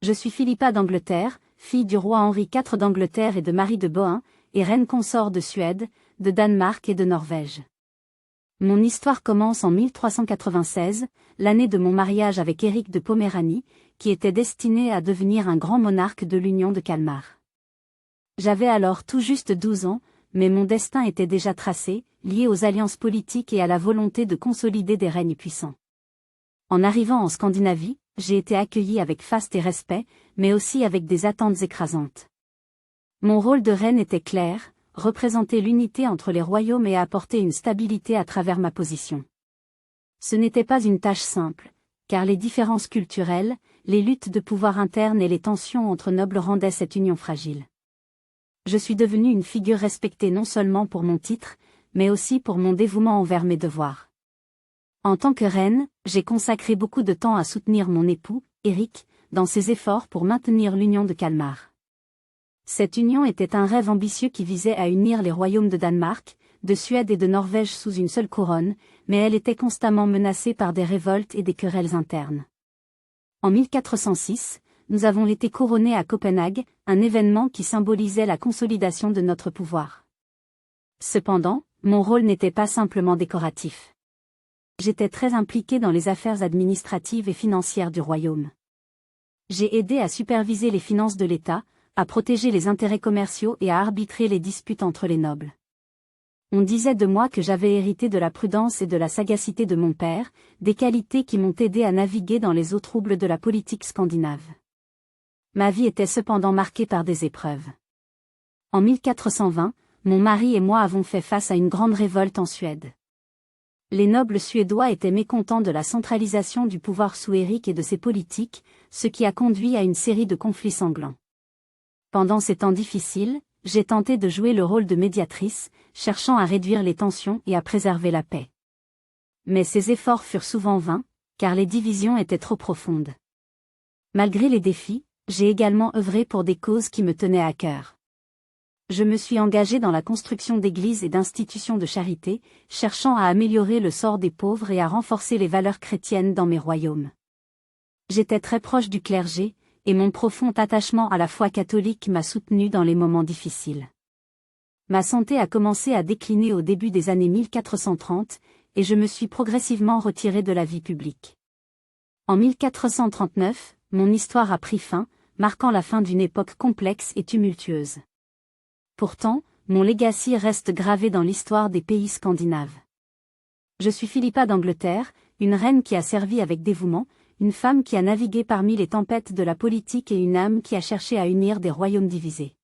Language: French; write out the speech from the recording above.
Je suis Philippa d'Angleterre, fille du roi Henri IV d'Angleterre et de Marie de Bohun, et reine consort de Suède, de Danemark et de Norvège. Mon histoire commence en 1396, l'année de mon mariage avec Éric de Poméranie, qui était destiné à devenir un grand monarque de l'Union de Kalmar. J'avais alors tout juste 12 ans, mais mon destin était déjà tracé, lié aux alliances politiques et à la volonté de consolider des règnes puissants. En arrivant en Scandinavie, j'ai été accueillie avec faste et respect, mais aussi avec des attentes écrasantes. Mon rôle de reine était clair, représenter l'unité entre les royaumes et apporter une stabilité à travers ma position. Ce n'était pas une tâche simple, car les différences culturelles, les luttes de pouvoir internes et les tensions entre nobles rendaient cette union fragile. Je suis devenue une figure respectée non seulement pour mon titre, mais aussi pour mon dévouement envers mes devoirs. En tant que reine, j'ai consacré beaucoup de temps à soutenir mon époux, Éric, dans ses efforts pour maintenir l'union de Kalmar. Cette union était un rêve ambitieux qui visait à unir les royaumes de Danemark, de Suède et de Norvège sous une seule couronne, mais elle était constamment menacée par des révoltes et des querelles internes. En 1406, nous avons été couronnés à Copenhague, un événement qui symbolisait la consolidation de notre pouvoir. Cependant, mon rôle n'était pas simplement décoratif. J'étais très impliquée dans les affaires administratives et financières du royaume. J'ai aidé à superviser les finances de l'État, à protéger les intérêts commerciaux et à arbitrer les disputes entre les nobles. On disait de moi que j'avais hérité de la prudence et de la sagacité de mon père, des qualités qui m'ont aidé à naviguer dans les eaux troubles de la politique scandinave. Ma vie était cependant marquée par des épreuves. En 1420, mon mari et moi avons fait face à une grande révolte en Suède. Les nobles suédois étaient mécontents de la centralisation du pouvoir sous Éric et de ses politiques, ce qui a conduit à une série de conflits sanglants. Pendant ces temps difficiles, j'ai tenté de jouer le rôle de médiatrice, cherchant à réduire les tensions et à préserver la paix. Mais ces efforts furent souvent vains, car les divisions étaient trop profondes. Malgré les défis, j'ai également œuvré pour des causes qui me tenaient à cœur. Je me suis engagée dans la construction d'églises et d'institutions de charité, cherchant à améliorer le sort des pauvres et à renforcer les valeurs chrétiennes dans mes royaumes. J'étais très proche du clergé, et mon profond attachement à la foi catholique m'a soutenue dans les moments difficiles. Ma santé a commencé à décliner au début des années 1430, et je me suis progressivement retirée de la vie publique. En 1439, mon histoire a pris fin, marquant la fin d'une époque complexe et tumultueuse. Pourtant, mon legacy reste gravé dans l'histoire des pays scandinaves. Je suis Philippa d'Angleterre, une reine qui a servi avec dévouement, une femme qui a navigué parmi les tempêtes de la politique et une âme qui a cherché à unir des royaumes divisés.